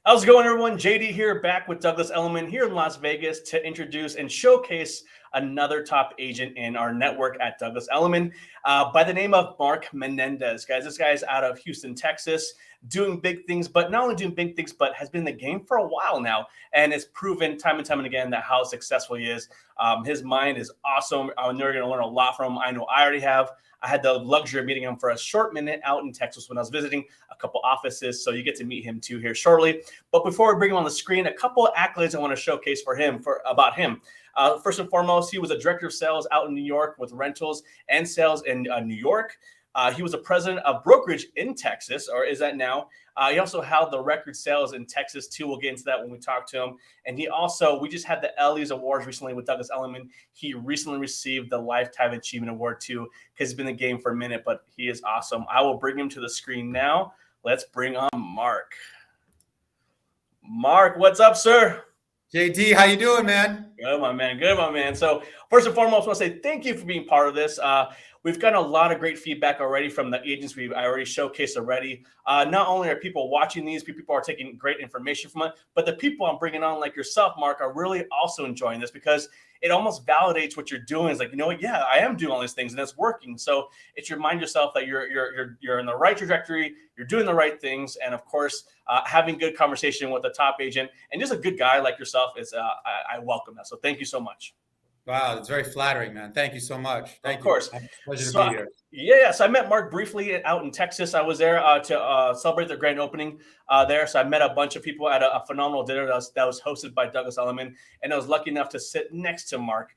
How's it going, everyone? JD here, back with Douglas Elliman here in Las Vegas to introduce and showcase another top agent in our network at Douglas Elliman by the name of Mark Menendez. Guys, this guy is out of Houston, Texas, doing big things, but not only doing big things, but has been in the game for a while now and has proven time and time and again that how successful he is. His mind is awesome. I know you're going to learn a lot from him. I know I already have. I had the luxury of meeting him for a short minute out in Texas when I was visiting a couple offices. So you get to meet him too here shortly. But before we bring him on the screen, a couple of accolades I want to showcase about him. First and foremost, he was a director of sales out in New York with rentals and sales in New York. He was a president of brokerage in Texas, or is that now? He also held the record sales in Texas too. We'll get into that when we talk to him. And we just had the Ellie's Awards recently with Douglas Elliman. He recently received the Lifetime Achievement Award too, because he's been in the game for a minute, but he is awesome. I will bring him to the screen now. Let's bring on Mark. Mark, what's up, sir? JD, how you doing, man? Good, my man. Good, my man. So first and foremost, I want to say thank you for being part of this. We've gotten a lot of great feedback already from the agents I already showcased already. Not only are people watching these, people are taking great information from it, but the people I'm bringing on, like yourself, Mark, are really also enjoying this because it almost validates what you're doing. It's like, you know what? Yeah, I am doing all these things and it's working. So it's remind yourself that you're in the right trajectory, you're doing the right things, and of course, having good conversation with a top agent and just a good guy like yourself is I welcome that. So thank you so much. Wow, it's very flattering, man. Thank you so much. Of course. Pleasure to be here. Yeah. So I met Mark briefly out in Texas. I was there to celebrate their grand opening there. So I met a bunch of people at a phenomenal dinner that was hosted by Douglas Elliman, and I was lucky enough to sit next to Mark.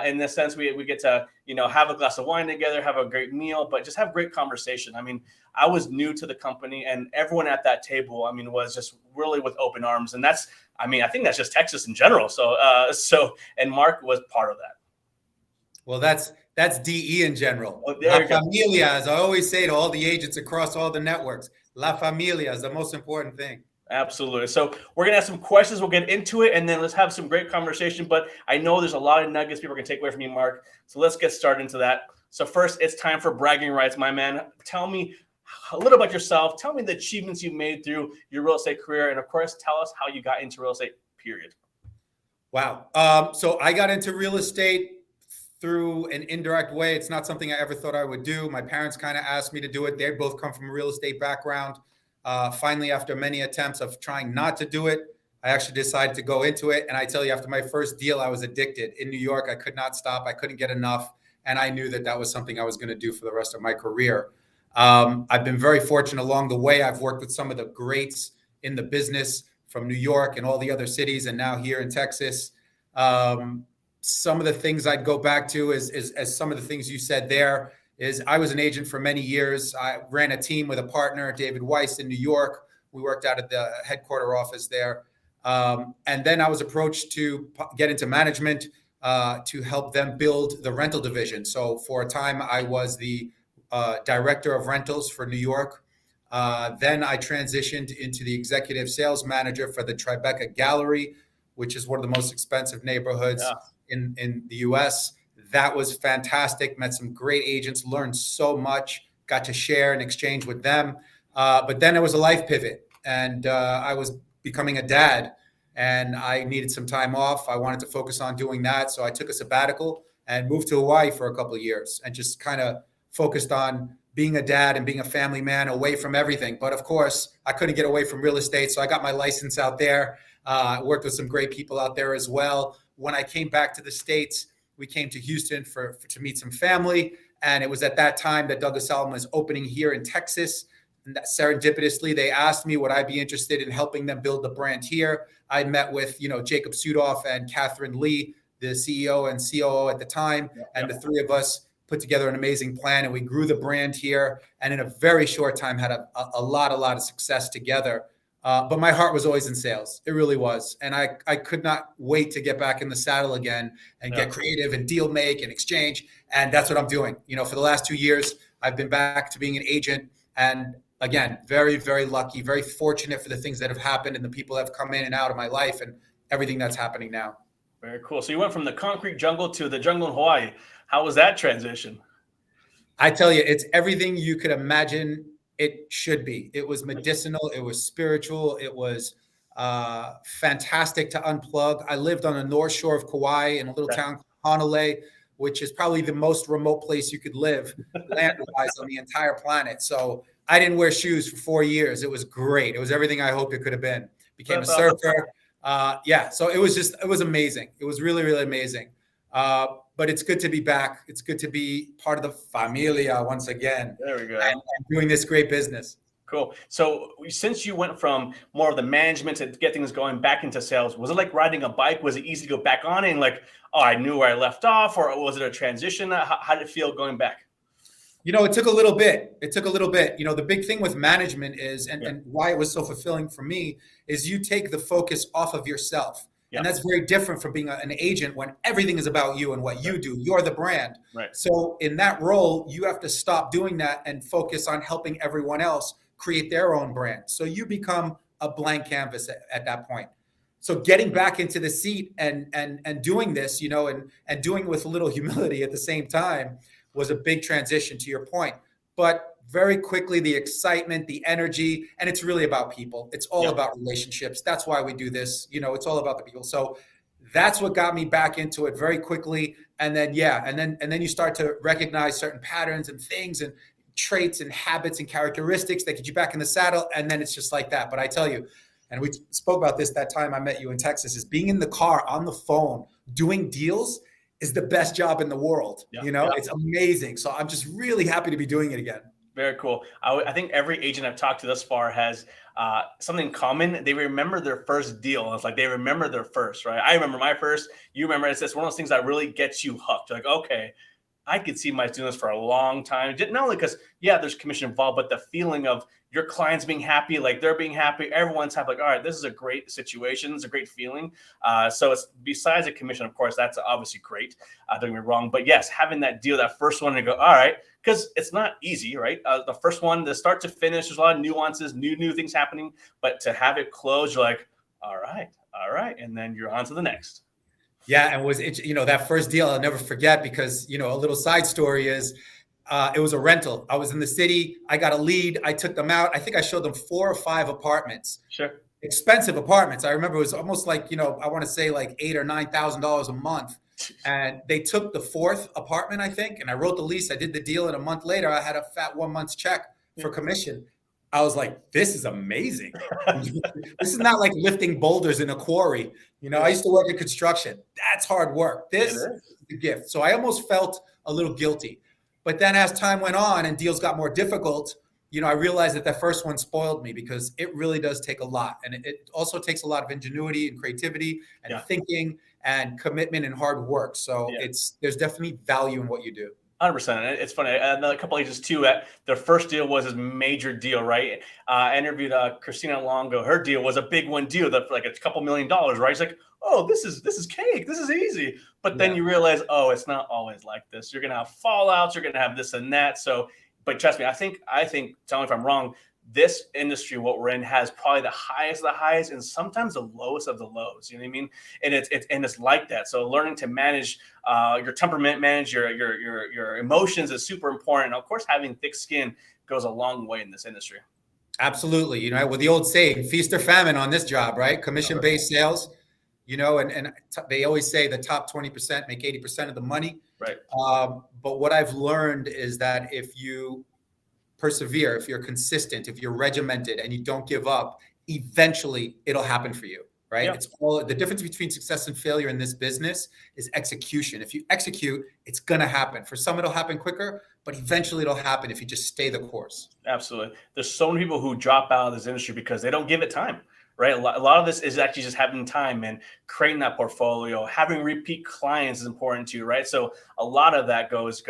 In the sense, we get to have a glass of wine together, have a great meal, but just have great conversation. I mean, I was new to the company, and everyone at that table, was just really with open arms, and I think that's just Texas in general. So and Mark was part of that. Well, that's DE in general. Oh, La familia, as I always say to all the agents across all the networks, La familia is the most important thing. Absolutely. So we're going to have some questions. We'll get into it, and then let's have some great conversation. But I know there's a lot of nuggets people are going to take away from you, Mark. So let's get started into that. So first, it's time for bragging rights, my man. Tell me a little about yourself. Tell me the achievements you made through your real estate career. And, of course, tell us how you got into real estate, period. Wow. So I got into real estate through an indirect way. It's not something I ever thought I would do. My parents kind of asked me to do it. They both come from a real estate background. Finally, after many attempts of trying not to do it, I actually decided to go into it. And I tell you, after my first deal, I was addicted. In New York, I could not stop. I couldn't get enough. And I knew that was something I was going to do for the rest of my career. I've been very fortunate along the way. I've worked with some of the greats in the business from New York and all the other cities, and now here in Texas. Some of the things I'd go back to is some of the things you said there is I was an agent for many years. I ran a team with a partner, David Weiss, in New York. We worked out at the headquarter office there. And then I was approached to get into management to help them build the rental division. So for a time, I was the director of rentals for New York. Then I transitioned into the executive sales manager for the Tribeca Gallery, which is one of the most expensive neighborhoods in the U.S. That was fantastic. Met some great agents, learned so much, got to share and exchange with them. But then it was a life pivot, and I was becoming a dad, and I needed some time off. I wanted to focus on doing that. So I took a sabbatical and moved to Hawaii for a couple of years and just kind of focused on being a dad and being a family man away from everything. But of course, I couldn't get away from real estate. So I got my license out there. I worked with some great people out there as well. When I came back to the States, we came to Houston to meet some family. And it was at that time that Douglas Elliman was opening here in Texas. And that serendipitously, they asked me would I be interested in helping them build the brand here. I met with, Jacob Sudoff and Catherine Lee, the CEO and COO at the time. And the three of us put together an amazing plan, and we grew the brand here. And in a very short time, had a lot of success together. But my heart was always in sales. It really was. And I could not wait to get back in the saddle again and get creative and deal make and exchange. And that's what I'm doing. For the last 2 years, I've been back to being an agent. And again, very, very lucky, very fortunate for the things that have happened and the people that have come in and out of my life and everything that's happening now. Very cool. So you went from the concrete jungle to the jungle in Hawaii. How was that transition? I tell you, it's everything you could imagine it should be. It was medicinal. It was spiritual. It was Fantastic to unplug. I lived on the North Shore of Kauai in a little town called Honolulu, which is probably the most remote place you could live land-wise on the entire planet. So I didn't wear shoes for 4 years. It was great. It was everything I hoped it could have been. Became a surfer. So it was amazing. It was really, really amazing. But it's good to be back. It's good to be part of the familia once again. There we go. And doing this great business. Cool. So since you went from more of the management to get things going back into sales, was it like riding a bike? Was it easy to go back on it and like, oh, I knew where I left off, or was it a transition? How did it feel going back? It took a little bit. The big thing with management is, and why it was so fulfilling for me, is you take the focus off of yourself. And that's very different from being an agent when everything is about you and what you do. You're the brand. Right. So in that role, you have to stop doing that and focus on helping everyone else create their own brand. So you become a blank canvas at that point. So getting back into the seat and doing this, and doing it with a little humility at the same time was a big transition, to your point. But very quickly, the excitement, the energy, and it's really about people. It's all about relationships. That's why we do this. It's all about the people. So that's what got me back into it very quickly. And then, and then you start to recognize certain patterns and things and traits and habits and characteristics that get you back in the saddle. And then it's just like that. But I tell you, and we spoke about this that time I met you in Texas, is being in the car, on the phone, doing deals is the best job in the world. It's amazing. So I'm just really happy to be doing it again. Very cool. I think every agent I've talked to thus far has something in common. They remember their first deal. It's like they remember their first, right? I remember my first. You remember. It's one of those things that really gets you hooked. You're like, okay, I could see myself doing this for a long time. Not only because, there's commission involved, but the feeling of your clients being happy, like they're being happy, everyone's happy. Like, all right, this is a great situation. It's a great feeling. So it's besides the commission, of course, that's obviously great. Don't get me wrong. But yes, having that deal, that first one to go, all right, because it's not easy, right? The first one, the start to finish, there's a lot of nuances, new things happening. But to have it close, you're like, all right. And then you're on to the next. Yeah, and that first deal I'll never forget, because a little side story is it was a rental. I was in the city. I got a lead. I took them out. I think I showed them 4 or 5 apartments. Sure. Expensive apartments. I remember it was almost like I want to say like $8,000 or $9,000 a month. And they took the 4th apartment, I think, and I wrote the lease. I did the deal, and a month later, I had a fat 1 month's check for commission. I was like, this is amazing. This is not like lifting boulders in a quarry. I used to work in construction. That's hard work. This is the gift. So I almost felt a little guilty. But then as time went on and deals got more difficult, I realized that first one spoiled me, because it really does take a lot. And it also takes a lot of ingenuity and creativity and thinking and commitment and hard work. So there's definitely value in what you do. 100%. It's funny. Another couple agents too. Their first deal was his major deal, right? I interviewed Christina Longo. Her deal was a big one deal, that like a couple $1 million, right? It's like, oh, this is cake. This is easy. But then you realize, oh, it's not always like this. You're gonna have fallouts. You're gonna have this and that. So, but trust me, I think. Tell me if I'm wrong. This industry, what we're in, has probably the highest of the highs and sometimes the lowest of the lows. You know what I mean? And it's like that. So learning to manage your temperament, manage your emotions is super important. And of course, having thick skin goes a long way in this industry. Absolutely. With the old saying, feast or famine on this job, right? Commission-based sales. And they always say the top 20% make 80% of the money. Right. But what I've learned is that if you persevere, if you're consistent, if you're regimented and you don't give up, eventually it'll happen for you, right? Yeah. It's all the difference between success and failure in this business is execution. If you execute, it's going to happen. For some, it'll happen quicker, but eventually it'll happen if you just stay the course. Absolutely. There's so many people who drop out of this industry because they don't give it time. Right. A lot of this is actually just having time and creating that portfolio. Having repeat clients is important too. Right. So a lot of that goes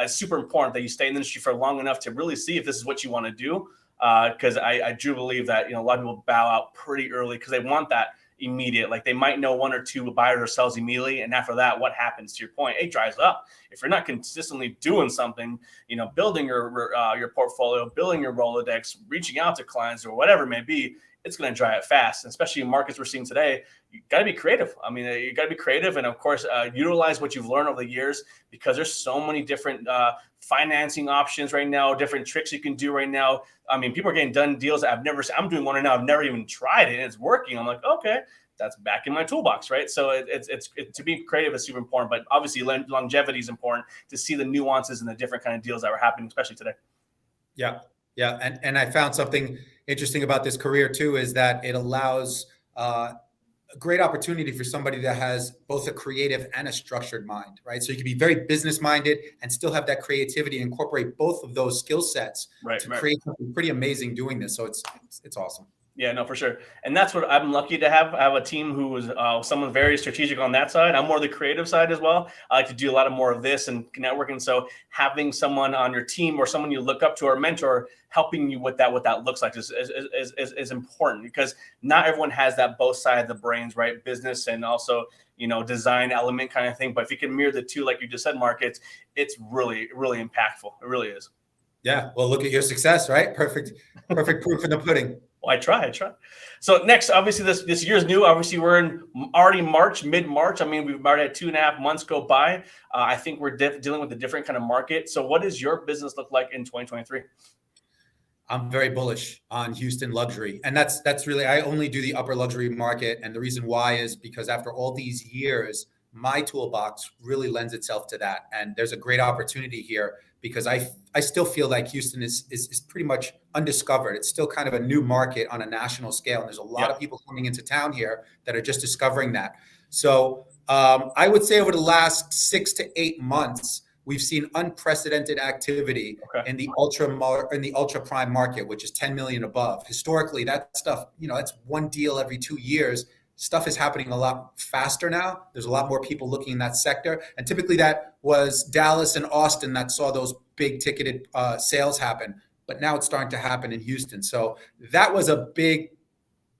super important that you stay in the industry for long enough to really see if this is what you want to do. Because I do believe that, a lot of people bow out pretty early because they want that immediate. Like they might know 1 or 2 buyers or sellers immediately. And after that, what happens? To your point, it dries up. If you're not consistently doing something, building your portfolio, building your Rolodex, reaching out to clients or whatever it may be, it's going to dry up fast. And especially in markets we're seeing today, you got to be creative. I mean, you got to be creative, and of course, utilize what you've learned over the years, because there's so many different financing options right now, different tricks you can do right now. I mean, people are getting done deals that I've never seen. I'm doing one right now. I've never even tried it, and it's working. I'm like, okay, that's back in my toolbox, right? So it's to be creative is super important, but obviously longevity is important to see the nuances and the different kind of deals that are happening, especially today. Yeah. Yeah. And I found something interesting about this career too, is that it allows a great opportunity for somebody that has both a creative and a structured mind, right? So you can be very business minded and still have that creativity, incorporate both of those skill sets to create something pretty amazing doing this. So it's awesome. Yeah, no, for sure. And that's what I'm lucky to have. I have a team who is someone very strategic on that side. I'm more the creative side as well. I like to do a lot of more of this and networking. So having someone on your team or someone you look up to or mentor helping you with what that looks like is important, because not everyone has that both sides of the brains, right? Business and also, design element kind of thing. But if you can mirror the two, like you just said, Mark, it's really, really impactful. It really is. Yeah. Well, look at your success, right? Perfect proof in the pudding. Well, I try. So next, obviously, this year's new. Obviously, we're in already mid-March. I mean, we've already had 2.5 months go by. I think we're dealing with a different kind of market. So what does your business look like in 2023? I'm very bullish on Houston luxury. And that's really, I only do the upper luxury market. And the reason why is because after all these years, my toolbox really lends itself to that. And there's a great opportunity here because I still feel like Houston is pretty much undiscovered. It's still kind of a new market on a national scale. And there's a lot of people coming into town here that are just discovering that. So I would say over the last 6 to 8 months, we've seen unprecedented activity in the ultra prime market, which is 10 million above. Historically, that stuff, that's one deal every 2 years. Stuff is happening a lot faster now. There's a lot more people looking in that sector. And typically that was Dallas and Austin that saw those big ticketed sales happen. But now it's starting to happen in Houston. So that was a big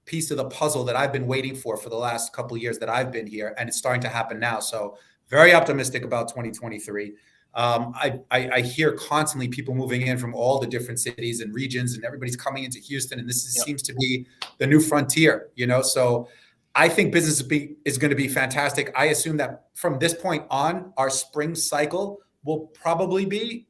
piece of the puzzle that I've been waiting for the last couple of years that I've been here. And it's starting to happen now. So very optimistic about 2023. I hear constantly people moving in from all the different cities and regions, and everybody's coming into Houston. And this seems to be the new frontier, So I think business is going to be fantastic. I assume that from this point on, our spring cycle will probably be,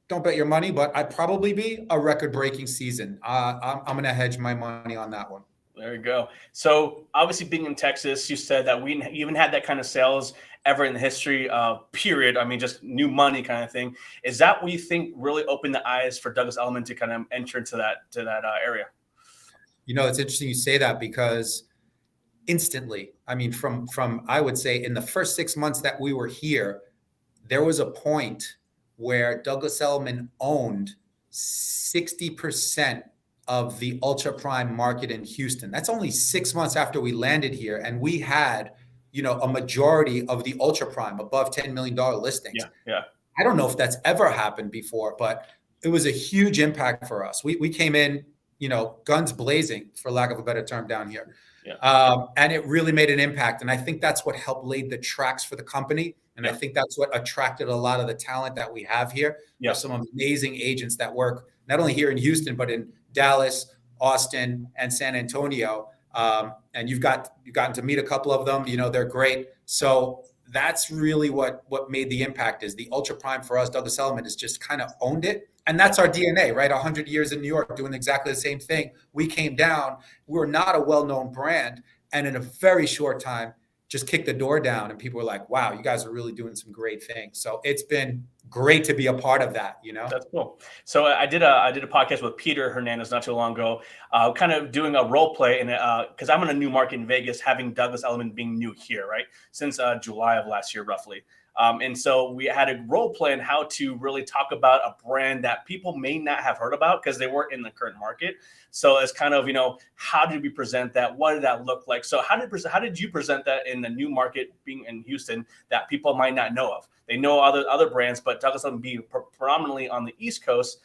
don't bet your money, but I'd probably be a record-breaking season. I'm going to hedge my money on that one. There you go. So obviously being in Texas, you said that we even had that kind of sales ever in the history period. I mean, just new money kind of thing. Is that what you think really opened the eyes for Douglas Elliman to kind of enter into that area? It's interesting you say that because instantly, I mean, from I would say in the first 6 months that we were here, there was a point where Douglas Elliman owned 60% of the ultra prime market in Houston. That's only 6 months after we landed here, and we had, a majority of the ultra prime above $10 million listings. Yeah. I don't know if that's ever happened before, but it was a huge impact for us. We came in, guns blazing, for lack of a better term, down here. Yeah. And it really made an impact. And I think that's what helped lay the tracks for the company. And I think that's what attracted a lot of the talent that we have here. There's some amazing agents that work not only here in Houston, but in Dallas, Austin, and San Antonio. And you've gotten to meet a couple of them. They're great. So that's really what made the impact is the ultra prime for us. Douglas Elliman has just kind of owned it. And that's our DNA, right? 100 years in New York doing exactly the same thing. We came down, we were not a well-known brand. And in a very short time, just kicked the door down. And people were like, wow, you guys are really doing some great things. So it's been great to be a part of that, That's cool. So I did a podcast with Peter Hernandez not too long ago, kind of doing a role play. And because I'm in a new market in Vegas, having Douglas Elliman being new here, right? Since July of last year, roughly. And so we had a role play on how to really talk about a brand that people may not have heard about because they weren't in the current market. So it's kind of, how did we present that? What did that look like? So how did you present that in the new market being in Houston that people might not know of? They know other brands, but Douglas Elliman being predominantly on the East Coast,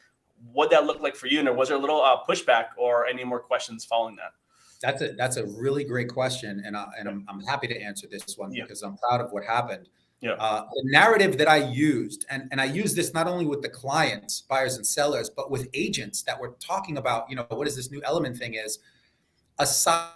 what that look like for you? And was there a little pushback or any more questions following that? That's a really great question. And I'm happy to answer this one because I'm proud of what happened. The narrative that I used, and I use this not only with the clients, buyers and sellers, but with agents that were talking about, what is this new Elliman thing is. aside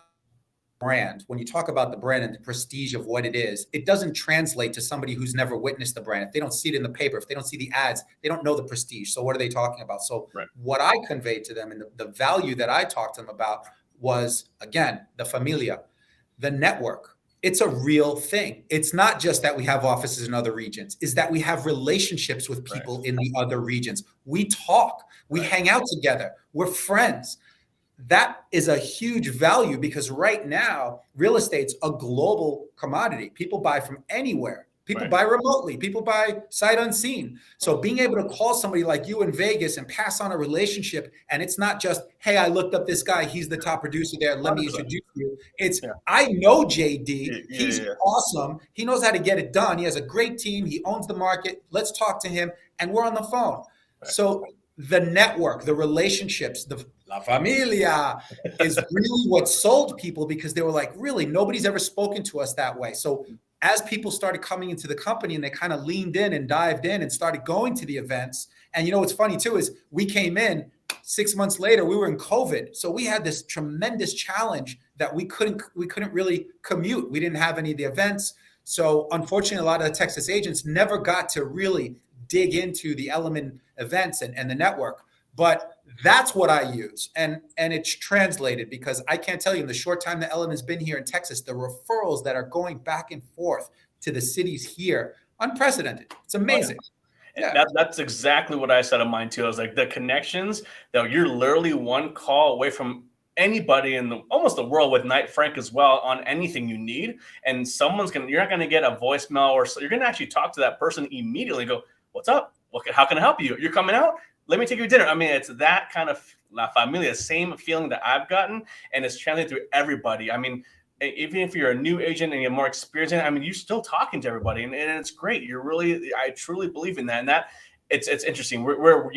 brand, when you talk about the brand and the prestige of what it is, it doesn't translate to somebody who's never witnessed the brand. If they don't see it in the paper, if they don't see the ads, they don't know the prestige. So what are they talking about? So Right. what I conveyed to them and the value that I talked to them about was, again, the familia, the network. It's a real thing. It's not just that we have offices in other regions, is that we have relationships with people Right. in the other regions. We talk, we hang out together, we're friends. That is a huge value because right now, real estate's a global commodity. People buy from anywhere. People Right. buy remotely. People buy sight unseen. So being able to call somebody like you in Vegas and pass on a relationship, and it's not just, hey, I looked up this guy. He's the top producer there. Let me 100%. introduce you. It's, Yeah. I know JD. Yeah, He's yeah. awesome. He knows how to get it done. He has a great team. He owns the market. Let's talk to him. And we're on the phone. Right. So the network, the relationships, the La Familia is really what sold people because they were like, really, nobody's ever spoken to us that way. So as people started coming into the company and they kind of leaned in and dived in and started going to the events. And you know what's funny too is we came in 6 months later, we were in COVID. So we had this tremendous challenge that we couldn't really commute. We didn't have any of the events. So unfortunately, a lot of the Texas agents never got to really dig into the Elliman events and the network. But that's what I use. And it's translated because I can't tell you in the short time that Elliman's been here in Texas, the referrals that are going back and forth to the cities here, unprecedented. It's amazing. Oh, yeah. That's exactly what I said of mine too. I was like, the connections that you're literally one call away from anybody in almost the world with Knight Frank as well on anything you need. And you're not going to get a voicemail or you're going to actually talk to that person immediately and go, what's up? How can I help you? You're coming out? Let me take you to dinner. I mean, it's that kind of La Familia, same feeling that I've gotten, and it's translated through everybody. I mean, even if you're a new agent and you're more experienced, I mean, you're still talking to everybody, and it's great. I truly believe in that, and that it's interesting. We're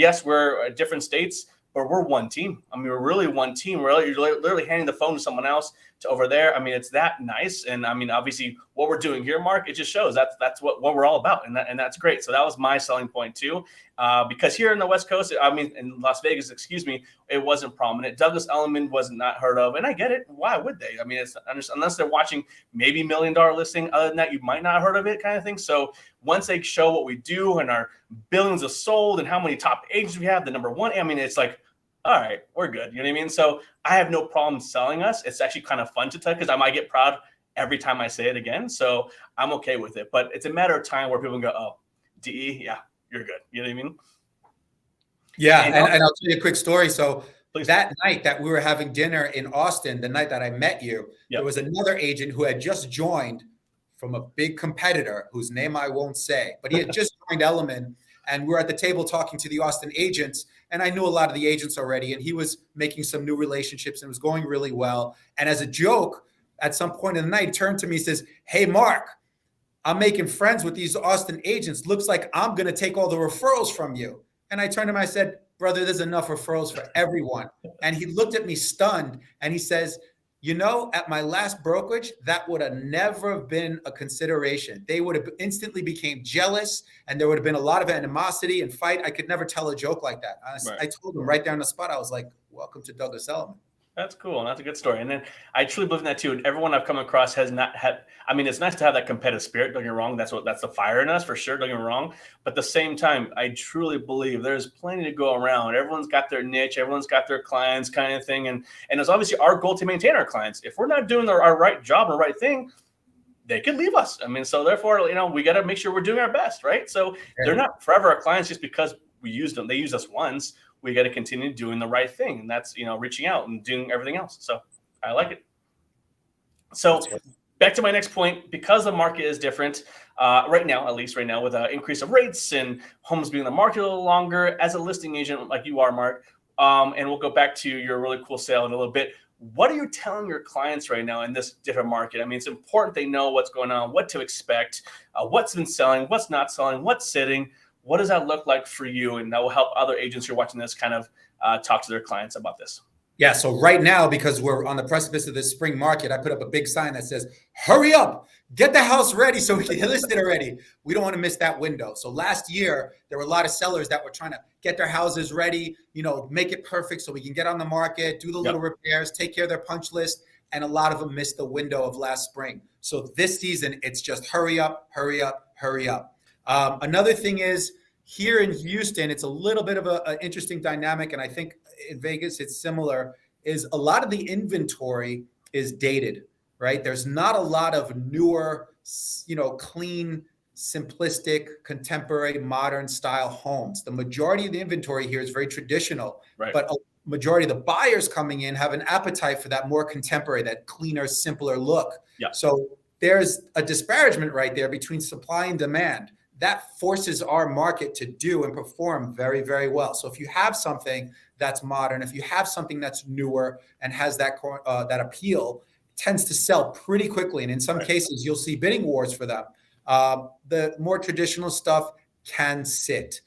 different states, but we're one team. I mean, we're really one team. You're literally handing the phone to someone else to over there. I mean, it's that nice. And I mean, obviously, what we're doing here, Mark, it just shows that's what we're all about, and that's great. So that was my selling point too, because here in the West Coast, I mean, in Las Vegas, excuse me, it wasn't prominent. Douglas Elliman was not heard of, and I get it. Why would they? I mean, it's unless they're watching maybe $1 million listing. Other than that, you might not have heard of it, kind of thing. So once they show what we do and our billions of sold and how many top agents we have, the number one, I mean, it's like, all right, we're good. You know what I mean? So I have no problem selling us. It's actually kind of fun to tell because I might get proud every time I say it again. So I'm okay with it. But it's a matter of time where people go, oh, DE, yeah, you're good. You know what I mean? Yeah. And I'll tell you a quick story. So Please. That night that we were having dinner in Austin, the night that I met you, There was another agent who had just joined from a big competitor whose name I won't say, but he had just joined Elliman. And we were at the table talking to the Austin agents. And I knew a lot of the agents already, and he was making some new relationships and it was going really well. And as a joke, at some point in the night, he turned to me and says, hey, Mark, I'm making friends with these Austin agents. Looks like I'm going to take all the referrals from you. And I turned to him, I said, brother, there's enough referrals for everyone. And he looked at me stunned and he says, you know, at my last brokerage, that would have never been a consideration. They would have instantly became jealous and there would have been a lot of animosity and fight. I could never tell a joke like that. I told him right there on the spot, I was like, welcome to Douglas Elliman. That's cool. And that's a good story. And then I truly believe in that too. Everyone I've come across has not had, I mean, it's nice to have that competitive spirit. Don't get me wrong. That's the fire in us for sure. Don't get me wrong. But at the same time, I truly believe there's plenty to go around. Everyone's got their niche. Everyone's got their clients kind of thing. And it's obviously our goal to maintain our clients. If we're not doing our right job or right thing, they could leave us. I mean, so therefore, you know, we got to make sure we're doing our best, right? So they're not forever our clients just because we used them. They use us once. We got to continue doing the right thing. And that's, you know, reaching out and doing everything else. So I like it. So back to my next point, because the market is different right now, at least right now, with an increase of rates and homes being in the market a little longer, as a listing agent like you are, Mark, and we'll go back to your really cool sale in a little bit. What are you telling your clients right now in this different market? I mean, it's important they know what's going on, what to expect, what's been selling, what's not selling, what's sitting. What does that look like for you? And that will help other agents who are watching this kind of talk to their clients about this. Yeah, so right now, because we're on the precipice of this spring market, I put up a big sign that says, hurry up, get the house ready so we can list it already. We don't want to miss that window. So last year, there were a lot of sellers that were trying to get their houses ready, make it perfect so we can get on the market, do the little Yep. repairs, take care of their punch list. And a lot of them missed the window of last spring. So this season, it's just hurry up, hurry up, hurry up. Another thing is, here in Houston, it's a little bit of an interesting dynamic, and I think in Vegas it's similar. Is a lot of the inventory is dated, right? There's not a lot of newer, clean, simplistic, contemporary, modern style homes. The majority of the inventory here is very traditional, Right. but a majority of the buyers coming in have an appetite for that more contemporary, that cleaner, simpler look. Yeah. So there's a disparagement right there between supply and demand. That forces our market to do and perform very, very well. So if you have something that's modern, if you have something that's newer and has that appeal, tends to sell pretty quickly. And in some cases, you'll see bidding wars for them. The more traditional stuff can sit,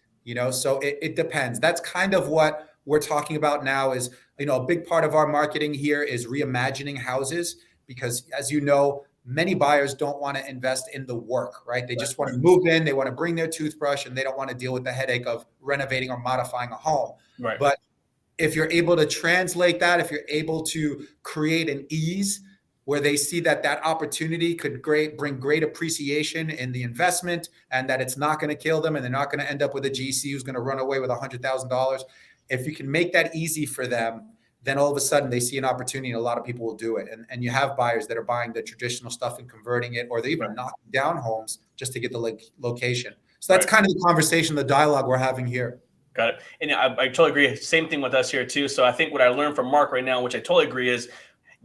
so it depends. That's kind of what we're talking about now is, a big part of our marketing here is reimagining houses, because as you know, many buyers don't want to invest in the work, right? They just want to move in, they want to bring their toothbrush, and they don't want to deal with the headache of renovating or modifying a home. Right. But if you're able to translate that, if you're able to create an ease where they see that opportunity could bring great appreciation in the investment, and that it's not going to kill them and they're not going to end up with a GC who's going to run away with $100,000. If you can make that easy for them, then all of a sudden they see an opportunity and a lot of people will do it. And you have buyers that are buying the traditional stuff and converting it, or they're even knocking down homes just to get the location. So that's kind of the conversation, the dialogue we're having here. Got it. And I totally agree. Same thing with us here too. So I think what I learned from Mark right now, which I totally agree, is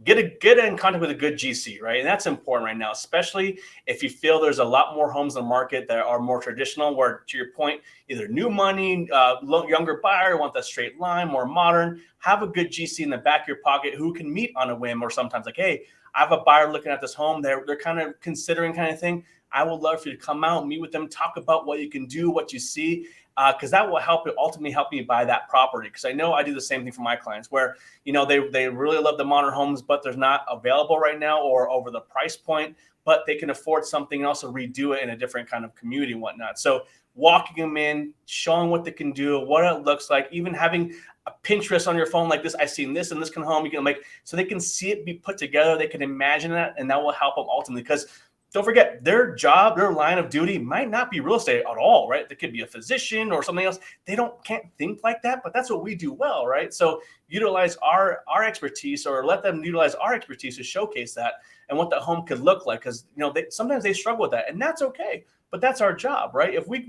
get in contact with a good GC, right? And that's important right now, especially if you feel there's a lot more homes in the market that are more traditional, where, to your point, either new money, younger buyer, want that straight line, more modern. Have a good GC in the back of your pocket who can meet on a whim, or sometimes like, hey, I have a buyer looking at this home. They're kind of considering kind of thing. I would love for you to come out, meet with them, talk about what you can do, what you see, because that will ultimately help me buy that property. Because I know I do the same thing for my clients, where they really love the modern homes, but they're not available right now or over the price point, but they can afford something and also redo it in a different kind of community and whatnot. So walking them in, showing what they can do, what it looks like, even having a Pinterest on your phone like this. I've seen this and this can home. You can so they can see it be put together. They can imagine that, and that will help them ultimately. Because don't forget, their job, their line of duty might not be real estate at all, right? They could be a physician or something else. They can't think like that, but that's what we do well, right? So utilize our expertise, or let them utilize our expertise to showcase that and what the home could look like. Because sometimes they struggle with that, and that's okay. But that's our job, right? If we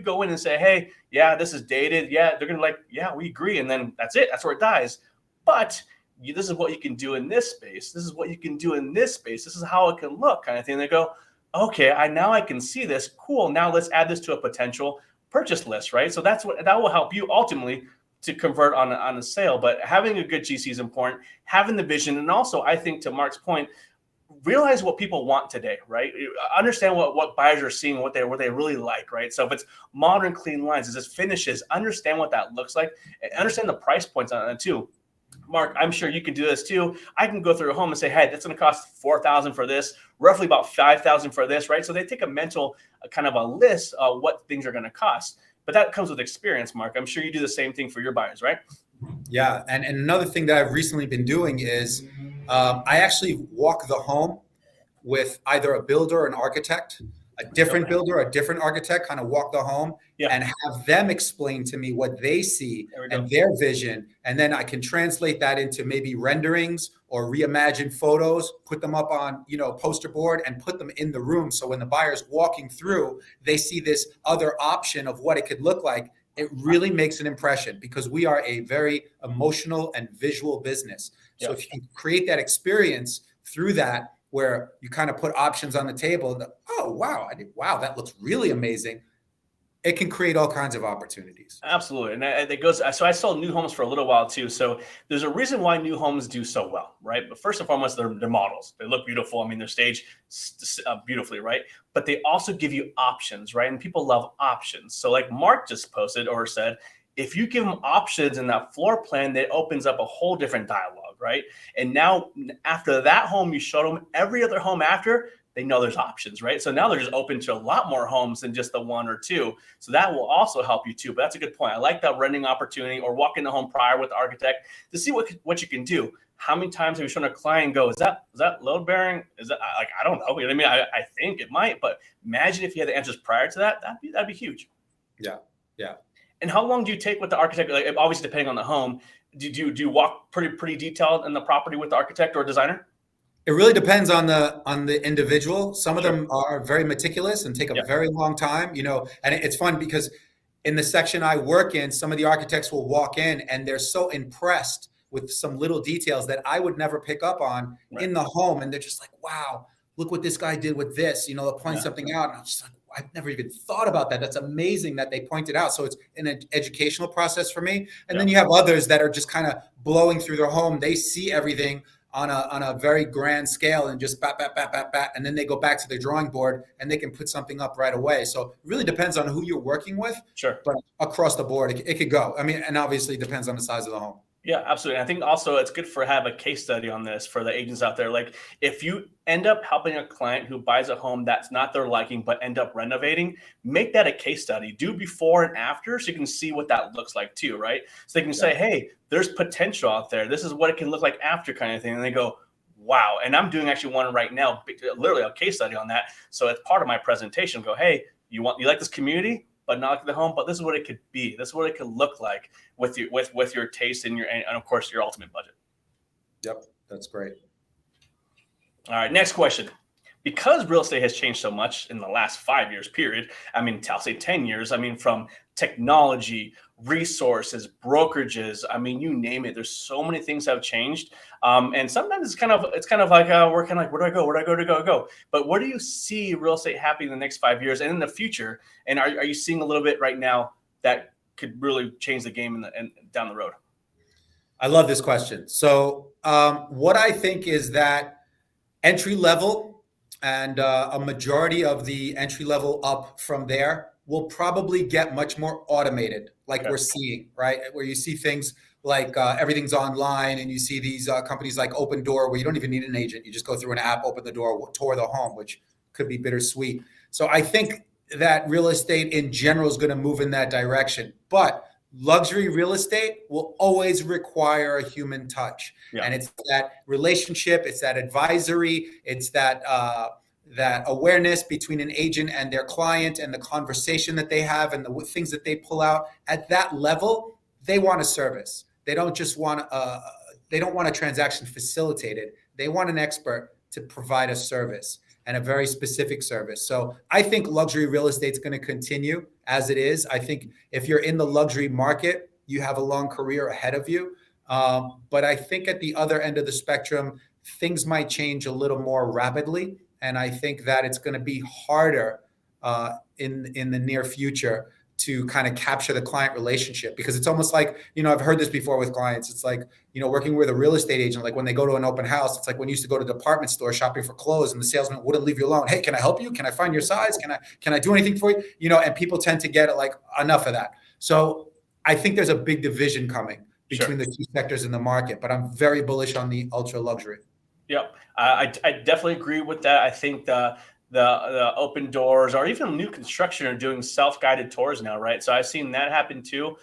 go in and say, hey, yeah, this is dated, yeah, they're gonna yeah, we agree, and then that's it. That's where it dies. But this is what you can do in this space. This is what you can do in this space. This is how it can look, kind of thing. They go, okay, now I can see this. Cool. Now let's add this to a potential purchase list, right? So that will help you ultimately to convert on a sale. But having a good GC is important. Having the vision, and also I think, to Mark's point, realize what people want today, right? Understand what buyers are seeing, what they really like, right? So if it's modern, clean lines, is this finishes, understand what that looks like, and understand the price points on it too. Mark, I'm sure you can do this too. I can go through a home and say, hey, that's going to cost $4,000 for this, roughly about $5,000 for this, right? So they take a mental kind of a list of what things are going to cost. But that comes with experience, Mark. I'm sure you do the same thing for your buyers, right? Yeah. And another thing that I've recently been doing is I actually walk the home with either a builder or an architect, a different builder, a different architect, kind of walk the home and have them explain to me what they see and their vision. And then I can translate that into maybe renderings or reimagined photos, put them up on, poster board, and put them in the room. So when the buyer's walking through, they see this other option of what it could look like. It really makes an impression, because we are a very emotional and visual business. So if you can create that experience through that, where you kind of put options on the table, and wow, that looks really amazing. It can create all kinds of opportunities. Absolutely. And it goes, so I sold new homes for a little while too. So there's a reason why new homes do so well, right? But first and foremost, they're models. They look beautiful. I mean, they're staged beautifully, right? But they also give you options, right? And people love options. So like Mark just posted or said, If you give them options in that floor plan, that opens up a whole different dialogue, right? And now after that home, you show them every other home after, they know there's options, right? So now they're just open to a lot more homes than just the one or two. So that will also help you too. But that's a good point. I like that renting opportunity or walking the home prior with the architect to see what you can do. How many times have you shown a client go, is that load bearing? Is that like, I don't know. You know what I mean? I think it might, but imagine if you had the answers prior to that, that'd be huge. Yeah. Yeah. And how long do you take with the architect? Like, obviously depending on the home, do you walk pretty detailed in the property with the architect or designer? It really depends on the individual. Some of Sure. them are very meticulous and take a Yeah. very long time, and it's fun because in the section I work in, some of the architects will walk in and they're so impressed with some little details that I would never pick up on in the home. And they're just like, wow, look what this guy did with this, they'll point something out. And I'm just like, I've never even thought about that. That's amazing that they pointed out. So it's an educational process for me. And then you have others that are just kind of blowing through their home. They see everything on a very grand scale and just bat, bat, bat, bat, bat. And then they go back to their drawing board and they can put something up right away. So it really depends on who you're working with. Sure. But across the board, it could go. I mean, and obviously it depends on the size of the home. Yeah, absolutely. I think also it's good for have a case study on this for the agents out there. Like if you end up helping a client who buys a home that's not their liking, but end up renovating, make that a case study. Do before and after so you can see what that looks like too, right? So they can say, hey, there's potential out there. This is what it can look like after kind of thing. And they go, wow. And I'm doing actually one right now, literally a case study on that. So it's part of my presentation. Go, hey, you like this community? But not like the home, but this is what it could be. This is what it could look like with your taste and of course your ultimate budget. Yep, that's great. All right, next question. Because real estate has changed so much in the last 5 years period, I mean, I'll say 10 years, I mean, from technology, resources, brokerages, I mean, you name it. There's so many things have changed. And sometimes it's kind of like we're kind of like, where do I go? But where do you see real estate happening in the next 5 years and in the future? And are you seeing a little bit right now that could really change the game and down the road? I love this question. So what I think is that entry level and a majority of the entry level up from there will probably get much more automated, like we're seeing, right? Where you see things like everything's online and you see these companies like Open Door where you don't even need an agent. You just go through an app, open the door, tour the home, which could be bittersweet. So I think that real estate in general is going to move in that direction. But luxury real estate will always require a human touch. And it's that relationship, it's that advisory, it's that awareness between an agent and their client and the conversation that they have and the things that they pull out. At that level, they want a service. They don't just want they don't want a transaction facilitated. They want an expert to provide a service and a very specific service. So I think luxury real estate is going to continue as it is. I think if you're in the luxury market, you have a long career ahead of you. But I think at the other end of the spectrum, things might change a little more rapidly. And I think that it's going to be harder in the near future to kind of capture the client relationship, because it's almost like, I've heard this before with clients. It's like, working with a real estate agent, like when they go to an open house, it's like when you used to go to the department store shopping for clothes and the salesman wouldn't leave you alone. Hey, can I help you? Can I find your size? Can I do anything for you? And people tend to get like enough of that. So I think there's a big division coming between the two sectors in the market, but I'm very bullish on the ultra luxury. Yep. I definitely agree with that. I think the open doors or even new construction are doing self-guided tours now, right? So I've seen that happen too.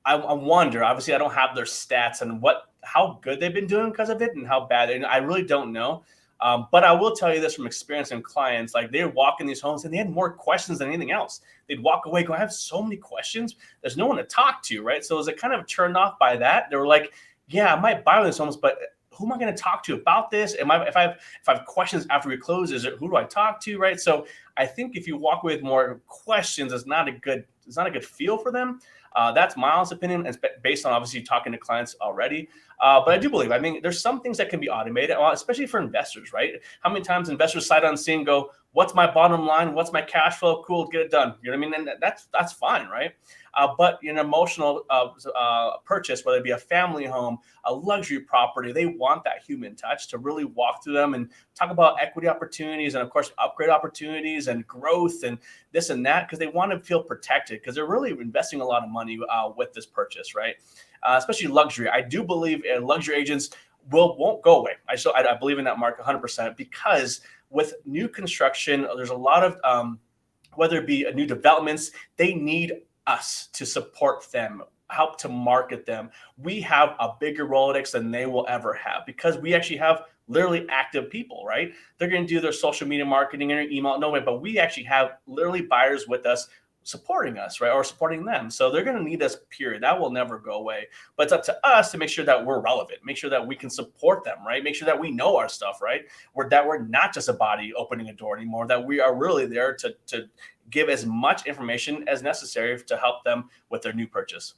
I wonder, obviously I don't have their stats and how good they've been doing because of it and how bad. And I really don't know. But I will tell you this from experience and clients, like they walk in these homes and they had more questions than anything else. They'd walk away going, I have so many questions. There's no one to talk to, right? So it was kind of turned off by that. They were like, yeah, I might buy these homes, but who am I going to talk to about this? If I have questions after we close, who do I talk to? Right. So I think if you walk with more questions, it's not a good feel for them. That's my honest opinion. It's based on obviously talking to clients already. But I do believe, there's some things that can be automated, especially for investors, right? How many times investors sight unseen go, what's my bottom line? What's my cash flow? Cool, get it done. You know what I mean? And that's fine, right? But an emotional purchase, whether it be a family home, a luxury property, they want that human touch to really walk through them and talk about equity opportunities and, of course, upgrade opportunities opportunities and growth and this and that, because they want to feel protected, because they're really investing a lot of money with this purchase, right? Especially luxury. I do believe luxury agents won't go away. I believe in that, Mark, 100%, because with new construction, there's a lot of whether it be new developments, they need us to support them, help to market them. We have a bigger Rolodex than they will ever have, because we actually have literally active people, right? They're going to do their social media marketing and their email, no way, but we actually have literally buyers with us supporting us, right? Or supporting them. So they're going to need us, period. That will never go away. But it's up to us to make sure that we're relevant, make sure that we can support them, right? Make sure that we know our stuff, right? We're not just a body opening a door anymore, that we are really there to give as much information as necessary to help them with their new purchase.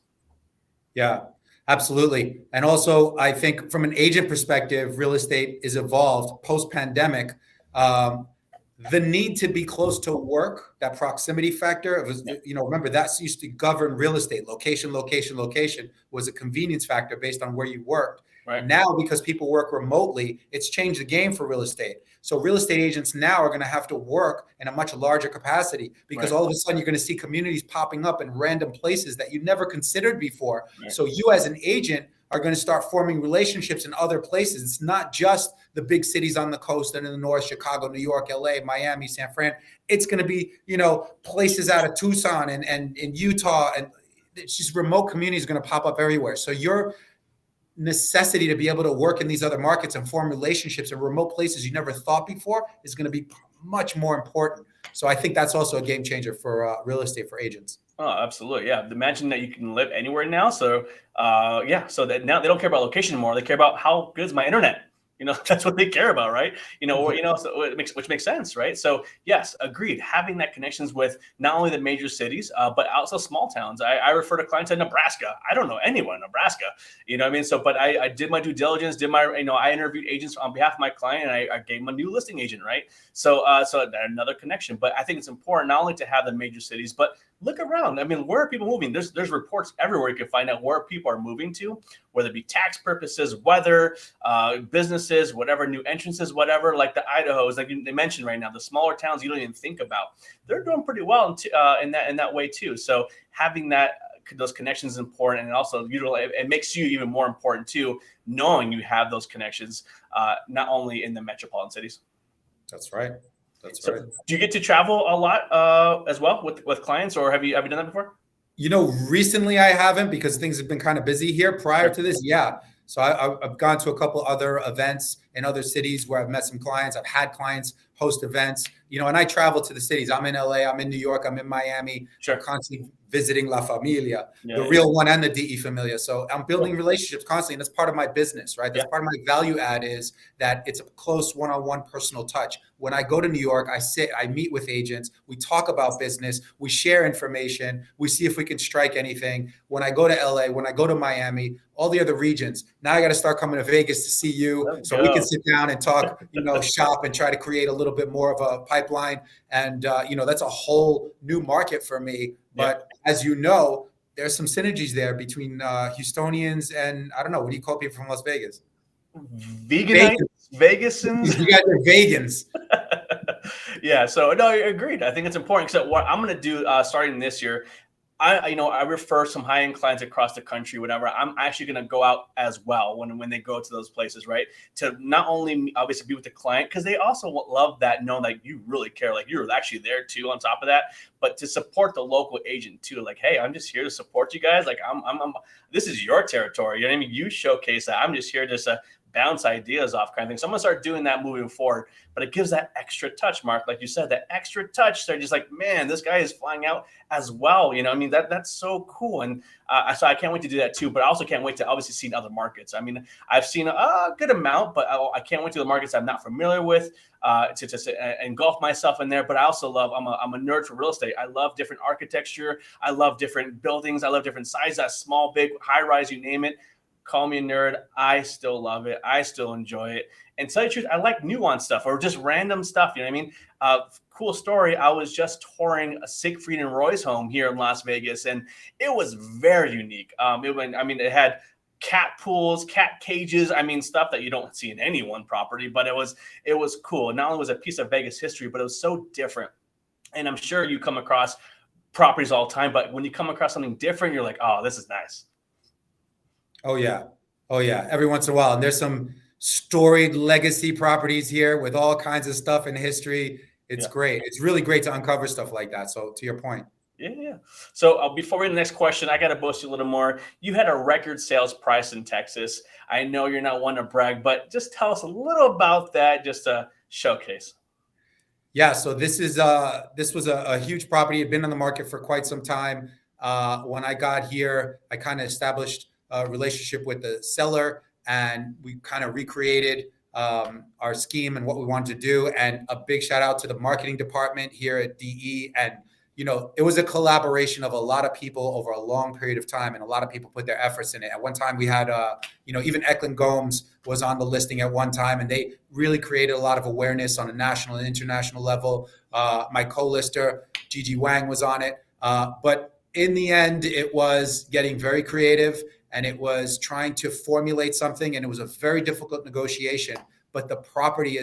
Yeah, absolutely. And also, I think from an agent perspective, real estate is evolved post-pandemic. The need to be close to work, that proximity factor, remember that used to govern real estate. Location was a convenience factor based on where you worked. Right. Now, because people work remotely, it's changed the game for real estate. So real estate agents now are going to have to work in a much larger capacity, because all of a sudden you're going to see communities popping up in random places that you never considered before. Right. So you as an agent are going to start forming relationships in other places. It's not just the big cities on the coast and in the north, Chicago, New York, LA, Miami, San Fran. It's going to be, places out of Tucson and in Utah, and it's just remote communities going to pop up everywhere. So your necessity to be able to work in these other markets and form relationships in remote places you never thought before is going to be much more important. So I think that's also a game changer for real estate for agents. Oh, absolutely. Yeah. Imagine that you can live anywhere now. So, so that now they don't care about location anymore. They care about how good is my internet. That's what they care about, right? So which makes sense, right? So yes, agreed. Having that connections with not only the major cities, but also small towns. I refer to clients in Nebraska. I don't know anyone in Nebraska, you know what I mean? So, but I did my due diligence, I interviewed agents on behalf of my client, and I gave them a new listing agent, right? So another connection. But I think it's important not only to have the major cities, but look around. I mean, where are people moving? There's reports everywhere you can find out where people are moving to, whether it be tax purposes, weather, businesses, whatever, new entrances, whatever. Like the Idahos, like they mentioned right now, the smaller towns you don't even think about, they're doing pretty well in that way too. So having those connections is important, and also it makes you even more important too, knowing you have those connections, not only in the metropolitan cities. That's right. So do you get to travel a lot as well with clients, or have you done that before? Recently I haven't, because things have been kind of busy here. Prior to this, yeah. So I've gone to a couple other events in other cities where I've met some clients. I've had clients host events, and I travel to the cities. I'm in LA, I'm in New York, I'm in Miami. Sure. I'm constantly visiting La Familia, the real one and the DE Familia. So I'm building relationships constantly, and that's part of my business, right? That's part of my value add, is that it's a close one-on-one personal touch. When I go to New York, I meet with agents, we talk about business, we share information, we see if we can strike anything. When I go to LA, when I go to Miami, all the other regions, now I got to start coming to Vegas to see you, so we can sit down and talk, shop and try to create a little bit more of a pipeline. And, that's a whole new market for me. But as you know, there's some synergies there between Houstonians and, I don't know, what do you call people from Las Vegas? Veganites, Vegasans. You guys are vegans. Yeah. So no, I agreed. I think it's important. So what I'm going to do starting this year, I refer some high-end clients across the country, whatever. I'm actually going to go out as well when they go to those places, right? To not only obviously be with the client, because they also love that, knowing that you really care, like you're actually there too on top of that, but to support the local agent too. Like, hey, I'm just here to support you guys. Like I'm this is your territory. You know what I mean? You showcase that. I'm just here to bounce ideas off, kind of thing. So I'm gonna start doing that moving forward. But it gives that extra touch, Mark, like you said, that extra touch. They're just like, man, this guy is flying out as well. I mean, that's so cool. And so I can't wait to do that too. But I also can't wait to obviously see other markets. I mean, I've seen a good amount, but I can't wait to the markets I'm not familiar with, to engulf myself in there. But I also love, I'm a nerd for real estate. I love different architecture. I love different buildings. I love different sizes, small, big, high rise, you name it. Call me a nerd. I still love it. I still enjoy it. And to tell you the truth, I like nuanced stuff or just random stuff. You know what I mean? Cool story. I was just touring a Siegfried and Roy's home here in Las Vegas, and it was very unique. It had cat pools, cat cages. I mean, stuff that you don't see in any one property, but it was cool. Not only was it a piece of Vegas history, but it was so different. And I'm sure you come across properties all the time, but when you come across something different, you're like, oh, this is nice. Oh yeah. Oh yeah. Every once in a while. And there's some storied legacy properties here with all kinds of stuff in history. It's Yeah. great. It's really great to uncover stuff like that. So to your point. Yeah. So before we get to the next question, I got to boast you a little more. You had a record sales price in Texas. I know you're not one to brag, but just tell us a little about that, just to showcase. Yeah, so this was a huge property. It had been on the market for quite some time. When I got here, I kind of established a relationship with the seller, and we kind of recreated our scheme and what we wanted to do. And a big shout out to the marketing department here at DE. And it was a collaboration of a lot of people over a long period of time, and a lot of people put their efforts in it. At one time, we had even Eklund Gomes was on the listing at one time, and they really created a lot of awareness on a national and international level. My co-lister, Gigi Wang, was on it. But in the end, it was getting very creative, and it was trying to formulate something, and it was a very difficult negotiation. But the property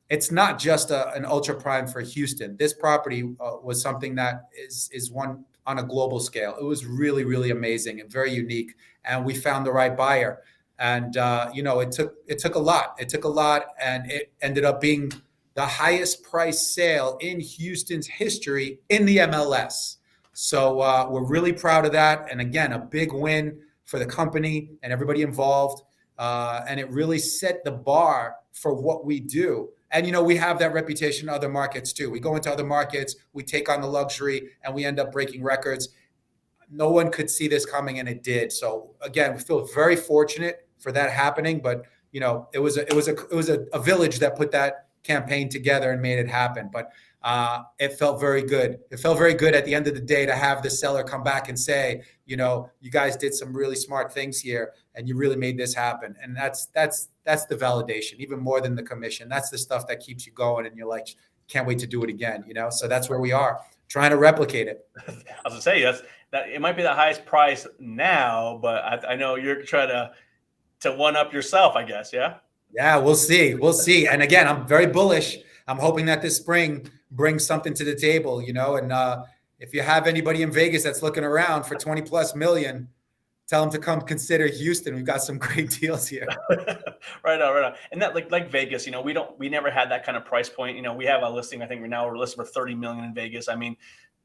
it's not just an ultra prime for Houston. This property was something that is one on a global scale. It was really, really amazing and very unique. And we found the right buyer. And it took a lot. It took a lot, and it ended up being the highest price sale in Houston's history in the MLS. So we're really proud of that. And again, a big win for the company and everybody involved. And it really set the bar for what we do. And, we have that reputation in other markets too. We go into other markets, we take on the luxury, and we end up breaking records. No one could see this coming, and it did. So again, we feel very fortunate for that happening. But, it was a village that put that campaign together and made it happen. But it felt very good. It felt very good at the end of the day to have the seller come back and say, you guys did some really smart things here, and you really made this happen. And that's the validation, even more than the commission. That's the stuff that keeps you going, and you're like, can't wait to do it again. So that's where we are, trying to replicate it. I was gonna say that it might be the highest price now, but I know you're trying to one up yourself, I guess. Yeah. Yeah, we'll see. We'll see. And again, I'm very bullish. I'm hoping that this spring brings something to the table, and if you have anybody in Vegas that's looking around for 20 plus million, tell them to come consider Houston. We've got some great deals here. Right on. And that like Vegas, we never had that kind of price point. We have a listing. I think we're listed for 30 million in Vegas. I mean,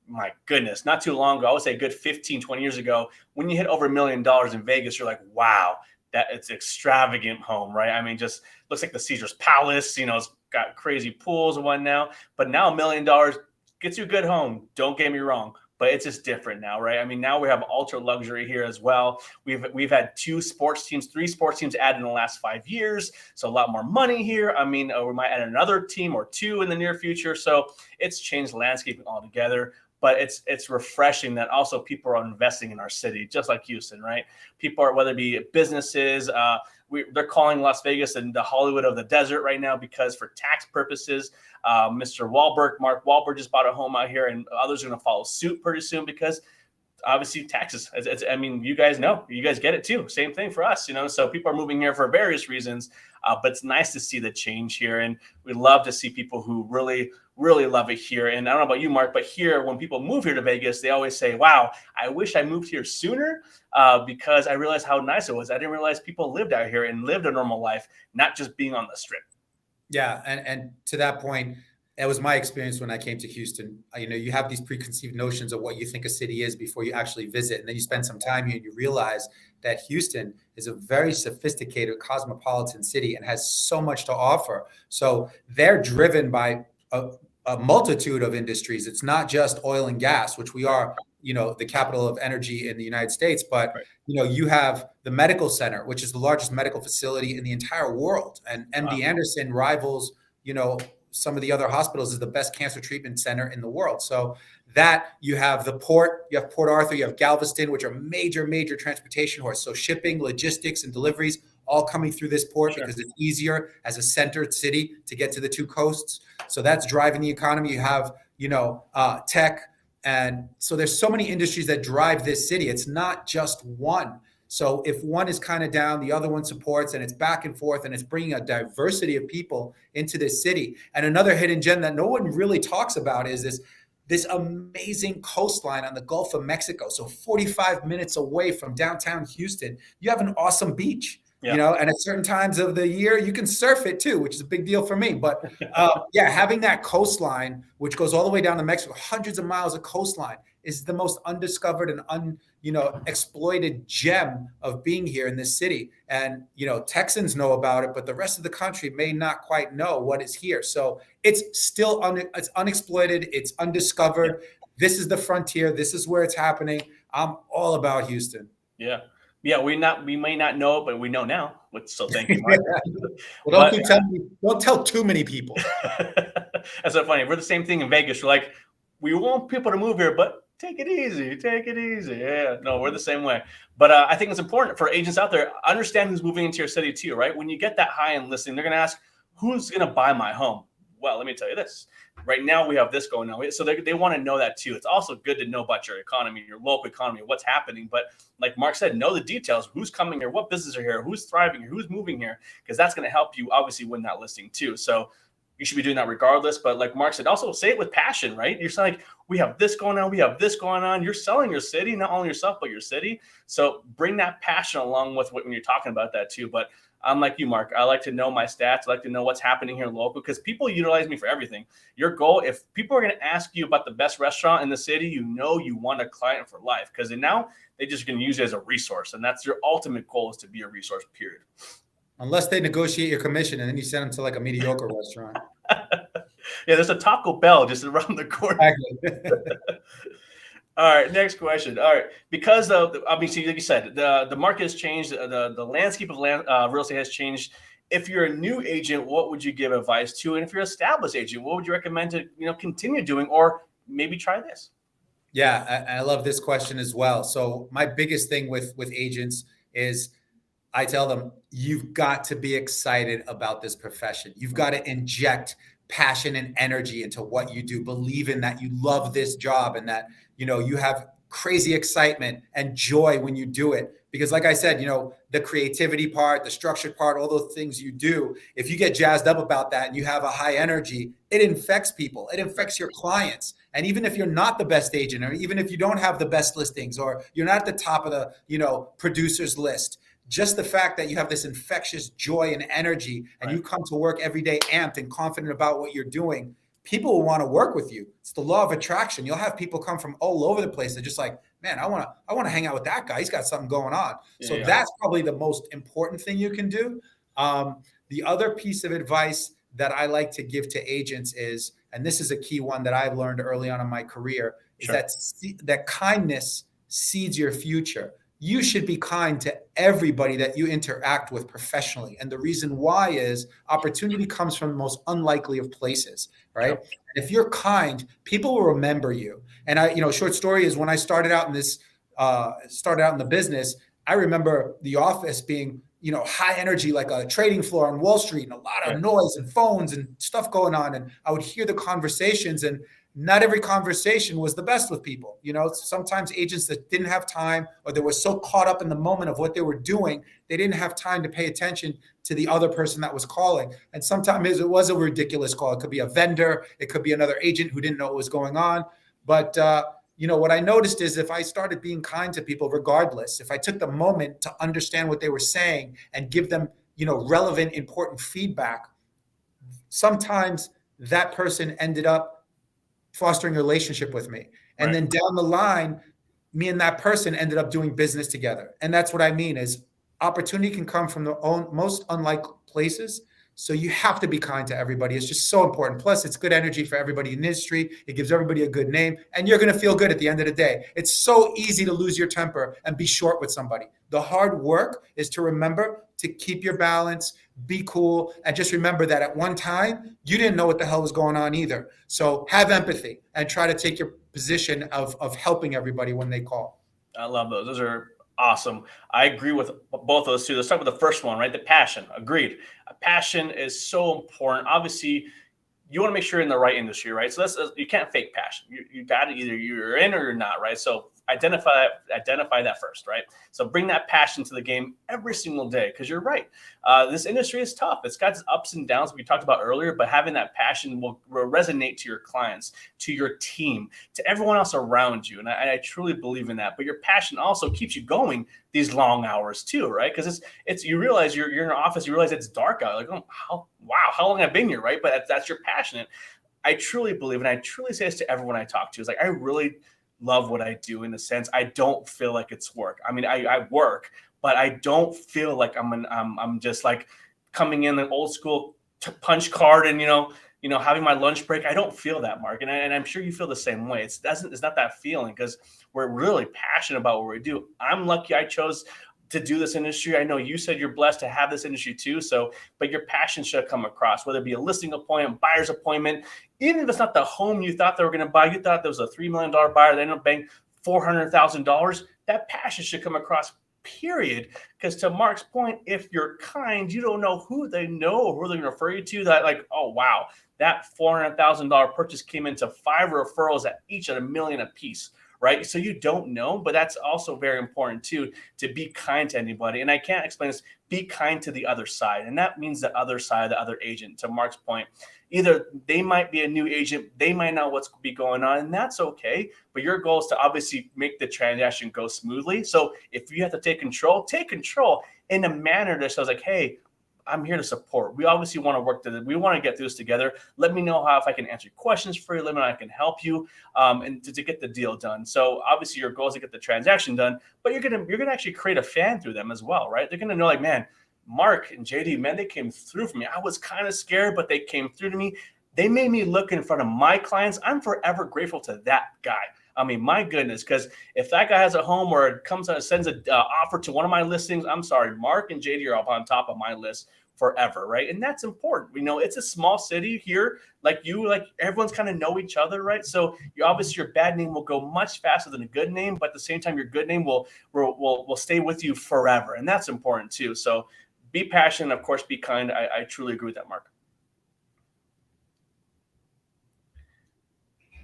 my goodness, not too long ago, I would say a good 15, 20 years ago, when you hit over $1 million in Vegas, you're like, wow, that it's extravagant home, right? I mean, just looks like the Caesar's Palace, it's got crazy pools and what now. But now $1 million gets you a good home. Don't get me wrong, but it's just different now, right? I mean, now we have ultra luxury here as well. We've had 3 sports teams added in the last 5 years, so a lot more money here. I mean, we might add another team or 2 in the near future. So it's changed landscaping altogether. But it's refreshing that also people are investing in our city, just like Houston, right? People are, whether it be businesses, they're calling Las Vegas and the Hollywood of the desert right now, because for tax purposes, Mark Wahlberg just bought a home out here, and others are going to follow suit pretty soon, because obviously taxes. I mean, you guys get it too. Same thing for us, so people are moving here for various reasons, but it's nice to see the change here. And we love to see people who really, really love it here. And I don't know about you, Mark, but here, when people move here to Vegas, they always say, wow, I wish I moved here sooner, because I realized how nice it was. I didn't realize people lived out here and lived a normal life, not just being on the strip. Yeah. And to that point, that was my experience when I came to Houston. You have these preconceived notions of what you think a city is before you actually visit. And then you spend some time here and you realize that Houston is a very sophisticated cosmopolitan city and has so much to offer. So they're driven by a multitude of industries. It's not just oil and gas, which we are, the capital of energy in the United States, but Right. You have the medical center, which is the largest medical facility in the entire world. And MD Anderson rivals, some of the other hospitals, is the best cancer treatment center in the world. So that you have the port, you have Port Arthur, you have Galveston, which are major, major transportation hubs. So shipping, logistics, and deliveries all coming through this port, Sure. because it's easier as a centered city to get to the 2 coasts. So that's driving the economy. You have, tech. And so there's so many industries that drive this city. It's not just one. So if one is kind of down, the other one supports, and it's back and forth, and it's bringing a diversity of people into this city. And another hidden gem that no one really talks about is this this amazing coastline on the Gulf of Mexico. So 45 minutes away from downtown Houston, you have an awesome beach. Yeah. You know, and at certain times of the year, you can surf it too, which is a big deal for me. But yeah, having that coastline, which goes all the way down to Mexico, hundreds of miles of coastline, is the most undiscovered and exploited gem of being here in this city. And Texans know about it, but the rest of the country may not quite know what is here. So it's still it's unexploited, it's undiscovered. This is the frontier. This is where it's happening. I'm all about Houston. Yeah, we may not know it, but we know now. So thank you, Mark. Well, don't tell too many people. That's so funny. We're the same thing in Vegas. We're like, we want people to move here, but take it easy. Take it easy. Yeah, no, we're the same way. But I think it's important for agents out there, understand who's moving into your city too, right? When you get that high-end listing, they're going to ask, who's going to buy my home? Well, let me tell you this. Right now, we have this going on. So they want to know that too. It's also good to know about your economy, your local economy, what's happening. But like Mark said, know the details. Who's coming here? What businesses are here? Who's thriving here? Who's moving here? Because that's going to help you obviously win that listing too. So you should be doing that regardless. But like Mark said, also say it with passion, right? You're saying like, we have this going on. We have this going on. You're selling your city, not only yourself, but your city. So bring that passion along with when you're talking about that too. But I'm like you, Mark. I like to know my stats. I like to know what's happening here local because people utilize me for everything. Your goal, if people are going to ask you about the best restaurant in the city, you want a client for life because now they're just going to use it as a resource. And that's your ultimate goal is to be a resource, period. Unless they negotiate your commission and then you send them to like a mediocre restaurant. Yeah, there's a Taco Bell just around the corner. Exactly. All right, next question. All right, because obviously, like you said, the market has changed, the landscape of real estate has changed. If you're a new agent, what would you give advice to? And if you're an established agent, what would you recommend to continue doing, or maybe try this? Yeah, I love this question as well. So my biggest thing with agents is I tell them, you've got to be excited about this profession. You've got to inject passion and energy into what you do. Believe in that you love this job and that, you have crazy excitement and joy when you do it. Because like I said, the creativity part, the structured part, all those things you do, if you get jazzed up about that and you have a high energy, it infects people. It infects your clients. And even if you're not the best agent, or even if you don't have the best listings, or you're not at the top of the, producers list, just the fact that you have this infectious joy and energy and you come to work every day amped and confident about what you're doing, people will want to work with you. It's the law of attraction. You'll have people come from all over the place. They're just like, man, I want to hang out with that guy. He's got something going on. So that's probably the most important thing you can do. The other piece of advice that I like to give to agents is, and this is a key one that I've learned early on in my career, is that kindness seeds your future. You should be kind to everybody that you interact with professionally. And the reason why is opportunity comes from the most unlikely of places, right? Yep. And if you're kind, people will remember you. And short story is when I started out in the business, I remember the office being, high energy, like a trading floor on Wall Street and a lot of noise and phones and stuff going on. And I would hear the conversations, and not every conversation was the best with people. Sometimes agents that didn't have time, or they were so caught up in the moment of what they were doing, they didn't have time to pay attention to the other person that was calling. And sometimes it was a ridiculous call. It could be a vendor. It could be another agent who didn't know what was going on. But, what I noticed is if I started being kind to people, regardless, if I took the moment to understand what they were saying and give them, relevant, important feedback, sometimes that person ended up fostering a relationship with me. And then down the line, me and that person ended up doing business together. And that's what I mean is opportunity can come from the most unlikely places. So you have to be kind to everybody. It's just so important. Plus, it's good energy for everybody in the industry. It gives everybody a good name, and you're going to feel good at the end of the day. It's so easy to lose your temper and be short with somebody. The hard work is to remember to keep your balance, be cool, and just remember that at one time, you didn't know what the hell was going on either. So have empathy and try to take your position of helping everybody when they call. I love those. Those are awesome. I agree with both of those two. Let's start with the first one, right? The passion. Agreed. Passion is so important. Obviously, you want to make sure you're in the right industry, right? So you can't fake passion. You got to either you're in or you're not, right? So identify that first, right? So bring that passion to the game every single day, because you're right. This industry is tough. It's got its ups and downs we talked about earlier, but having that passion will resonate to your clients, to your team, to everyone else around you. And I truly believe in that. But your passion also keeps you going these long hours too, right? Because it's you realize you're in an office, you realize it's dark out. Like, oh, how long I've been here, right? But that's your passion. I truly believe, and I truly say this to everyone I talk to, is like, I really love what I do, in the sense I don't feel like it's work. I mean, I work, but I don't feel like I'm just like coming in an old school punch card and having my lunch break. I don't feel that, Mark, and I'm sure you feel the same way. It's not that feeling, because we're really passionate about what we do. I'm lucky I chose to do this industry. I know you said you're blessed to have this industry too. So, but your passion should come across, whether it be a listing appointment, buyer's appointment, even if it's not the home you thought they were going to buy. You thought there was a $3 million buyer, they ended up paying $400,000. That passion should come across, period. Because to Mark's point, if you're kind, you don't know who they know or who they're going to refer you to. That, like, oh wow, that $400,000 purchase came into 5 referrals at each at $1 million a piece. Right. So you don't know, but that's also very important too, to be kind to anybody. And I can't explain this, be kind to the other side. And that means the other side, the other agent. To Mark's point, either they might be a new agent, they might know what's be going on, and that's okay. But your goal is to obviously make the transaction go smoothly. So if you have to take control in a manner that shows like, hey, I'm here to support. We obviously want to work we want to get through this together. Let me know if I can answer questions for you. Let me know how I can help you, and to get the deal done. So obviously your goal is to get the transaction done, but you're gonna actually create a fan through them as well, right? They're gonna know, like, man, Mark and JD, man, they came through for me. I was kind of scared, but they came through to me. They made me look in front of my clients. I'm forever grateful to that guy. I mean, my goodness, because if that guy has a home or it comes out, sends an offer to one of my listings, I'm sorry, Mark and JD are up on top of my list forever, right? And that's important. We know it's a small city here, like everyone's kind of know each other, right? So your bad name will go much faster than a good name, but at the same time, your good name will stay with you forever, and that's important too. So be passionate, of course, be kind. I truly agree with that, Mark.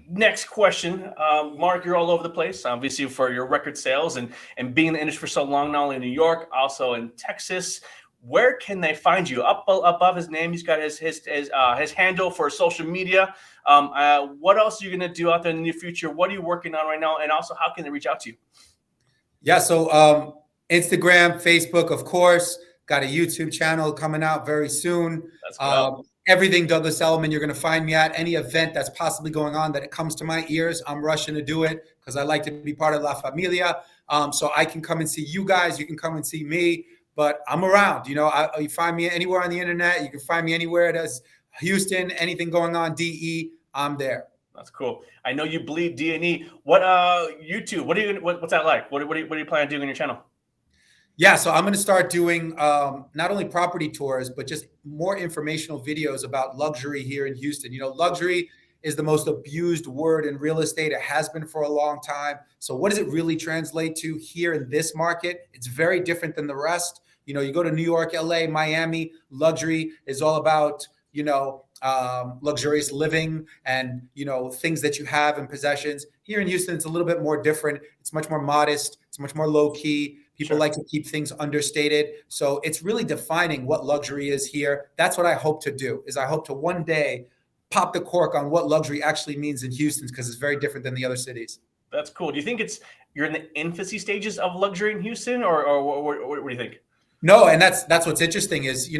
Next question, Mark, you're all over the place, obviously, for your record sales and being in the industry for so long, not only in New York, also in Texas. Where can they find you? Up above his name, he's got his handle for social media. What else are you going to do out there in the near future? What are you working on right now? And also, how can they reach out to you? Yeah, so Instagram, Facebook, of course. Got a YouTube channel coming out very soon. That's cool. Everything Douglas Elliman, you're going to find me at. Any event that's possibly going on that it comes to my ears, I'm rushing to do it because I like to be part of La Familia. So I can come and see you guys. You can come and see me. But I'm around. You find me anywhere on the internet. You can find me anywhere that's Houston, anything going on, DE, I'm there. That's cool. I know you bleed D&E. What YouTube? What's that like? What do you plan on doing on your channel? Yeah, so I'm going to start doing not only property tours, but just more informational videos about luxury here in Houston. Luxury is the most abused word in real estate. It has been for a long time. So what does it really translate to here in this market? It's very different than the rest. You go to New York, LA, Miami, luxury is all about, luxurious living and, things that you have and possessions. Here in Houston, it's a little bit more different. It's much more modest. It's much more low key. People like to keep things understated. So it's really defining what luxury is here. That's what I hope to do, is I hope to one day pop the cork on what luxury actually means in Houston, because it's very different than the other cities. That's cool. Do you think you're in the infancy stages of luxury in Houston, or what do you think? No, and that's what's interesting is,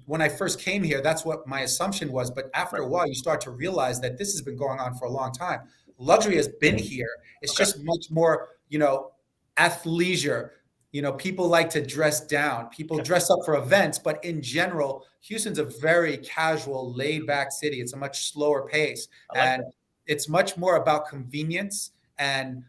when I first came here, that's what my assumption was. But after a while, you start to realize that this has been going on for a long time. Luxury has been here. It's just much more, athleisure. People like to dress down. People dress up for events, but in general, Houston's a very casual, laid-back city. It's a much slower pace, it's much more about convenience and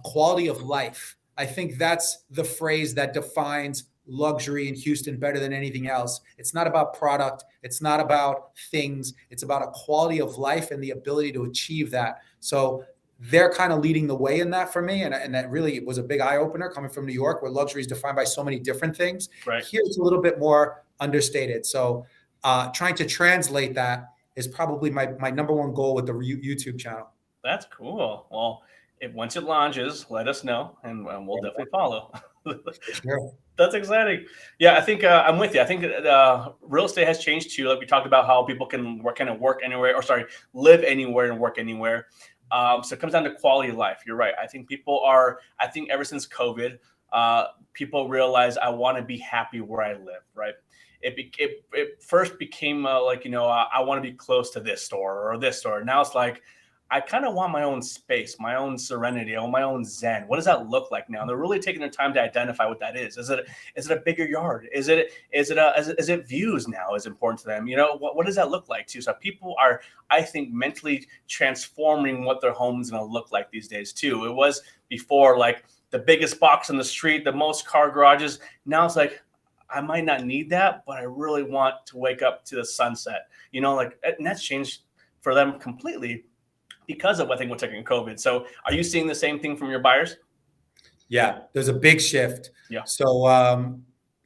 quality of life. I think that's the phrase that defines luxury in Houston better than anything else. It's not about product. It's not about things. It's about a quality of life and the ability to achieve that. So they're kind of leading the way in that for me. And that really was a big eye opener coming from New York, where luxury is defined by so many different things. Right. Here it's a little bit more understated. So trying to translate that is probably my number one goal with the YouTube channel. That's cool. Well, once it launches, let us know, and we'll definitely follow. Sure. That's exciting. Yeah, I think I'm with you. I think real estate has changed too. Like we talked about how people can work anywhere, or sorry, live anywhere and work anywhere. So it comes down to quality of life. You're right. I think I think ever since COVID, people realize I want to be happy where I live. Right. It first became I want to be close to this store or this store. Now it's like I kind of want my own space, my own serenity, my own zen. What does that look like now? And they're really taking their time to identify what that is. Is it a bigger yard? Is it views now is important to them? What does that look like too? So people are, I think, mentally transforming what their home's going to look like these days too. It was before like the biggest box on the street, the most car garages. Now it's like, I might not need that, but I really want to wake up to the sunset. And that's changed for them completely because of, I think, what's taking COVID. So are you seeing the same thing from your buyers? Yeah, there's a big shift. Yeah. So,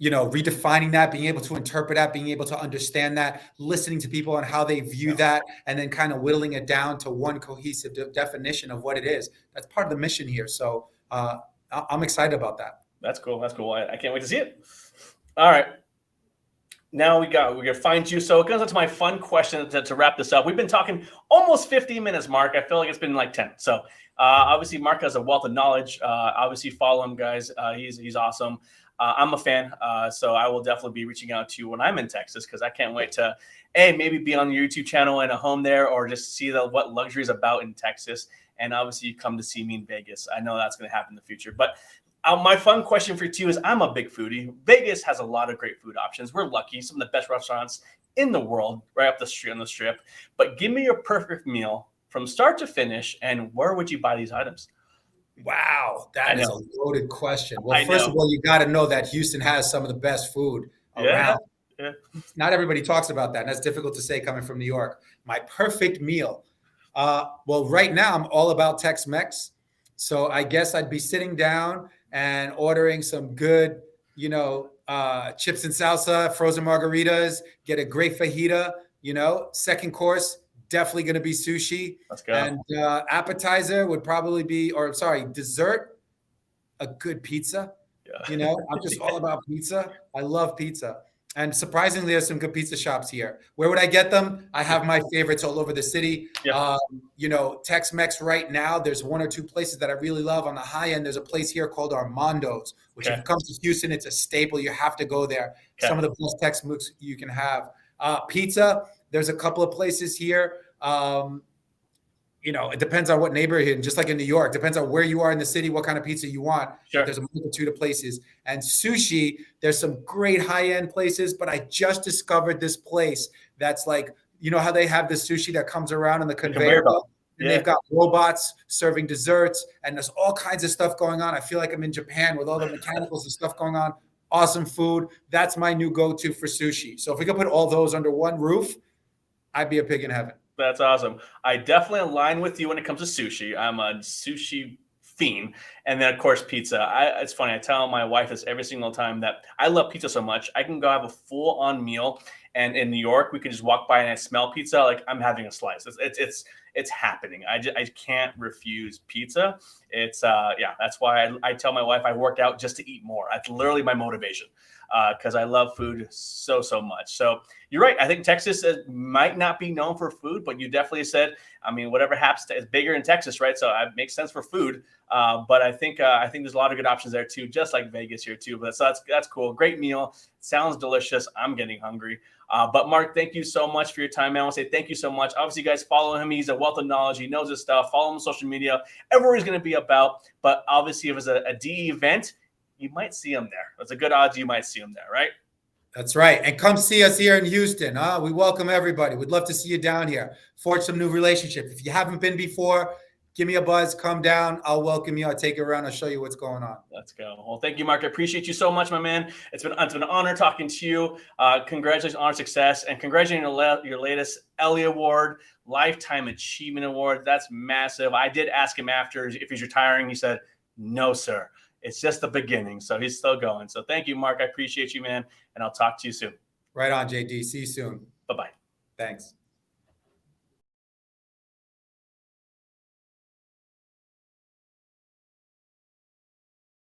redefining that, being able to interpret that, being able to understand that, listening to people and how they view that, and then kind of whittling it down to one cohesive definition of what it is. That's part of the mission here. So I'm excited about that. That's cool. That's cool. I can't wait to see it. All right. Now we got fine juice. So it goes into my fun question to wrap this up. We've been talking almost 15 minutes, Mark. I feel like it's been like 10. So obviously Mark has a wealth of knowledge. Obviously follow him, guys. He's awesome. I'm a fan. So I will definitely be reaching out to you when I'm in Texas, because I can't wait to maybe be on your YouTube channel and a home there, or just see what luxury is about in Texas. And obviously you come to see me in Vegas. I know that's going to happen in the future. But my fun question for you is, I'm a big foodie. Vegas has a lot of great food options. We're lucky. Some of the best restaurants in the world right up the street on the Strip. But give me your perfect meal from start to finish, and where would you buy these items? Wow, that is a loaded question. Well, I first know. of all, you got to know that Houston has some of the best food around. Yeah. Not everybody talks about that, and that's difficult to say coming from New York. My perfect meal. Well, right now I'm all about Tex-Mex. So I guess I'd be sitting down and ordering some good, chips and salsa, frozen margaritas, get a great fajita, second course, definitely going to be sushi. Let's go. And appetizer would probably be, dessert, a good pizza. Yeah. I'm just all about pizza. I love pizza. And surprisingly, there's some good pizza shops here. Where would I get them? I have my favorites all over the city. Yeah. Tex-Mex right now, there's one or two places that I really love. On the high end, there's a place here called Armando's, which if it comes to Houston, it's a staple. You have to go there. Okay. Some of the best Tex-Mex you can have. Pizza, there's a couple of places here. It depends on what neighborhood, and just like in New York, depends on where you are in the city, what kind of pizza you want. Sure. There's a multitude of places. And sushi, there's some great high-end places, but I just discovered this place that's like, how they have the sushi that comes around on the conveyor belt, and they've got robots serving desserts, and there's all kinds of stuff going on. I feel like I'm in Japan with all the mechanicals and stuff going on. Awesome food. That's my new go-to for sushi. So if we could put all those under one roof, I'd be a pig in heaven. That's awesome. I definitely align with you when it comes to sushi. I'm a sushi fiend. And then, of course, pizza. It's funny. I tell my wife this every single time that I love pizza so much. I can go have a full-on meal. And in New York, we can just walk by and I smell pizza like I'm having a slice. It's happening. I can't refuse pizza. That's why I tell my wife I work out just to eat more. That's literally my motivation, because I love food so much. So you're right. I think Texas might not be known for food, but you definitely said, whatever happens is bigger in Texas, right? So it makes sense for food. But I think there's a lot of good options there too, just like Vegas here too. But so that's cool. Great meal. Sounds delicious. I'm getting hungry. But Mark, thank you so much for your time, man. I want to say thank you so much. Obviously, you guys follow him. He's a wealth of knowledge. He knows his stuff. Follow him on social media. Everywhere he's going to be about. But obviously, if it's a DE event, you might see him there. That's a good odds you might see him there, right? That's right. And come see us here in Houston. We welcome everybody. We'd love to see you down here. Forge some new relationships. If you haven't been before, give me a buzz. Come down. I'll welcome you. I'll take you around. I'll show you what's going on. Let's go. Well, thank you, Mark. I appreciate you so much, my man. It's been an honor talking to you. Congratulations on our success, and congratulations on your latest Ellie Award, Lifetime Achievement Award. That's massive. I did ask him after if he's retiring. He said, "No, sir. It's just the beginning." So he's still going. So thank you, Mark. I appreciate you, man. And I'll talk to you soon. Right on, JD. See you soon. Bye-bye. Thanks.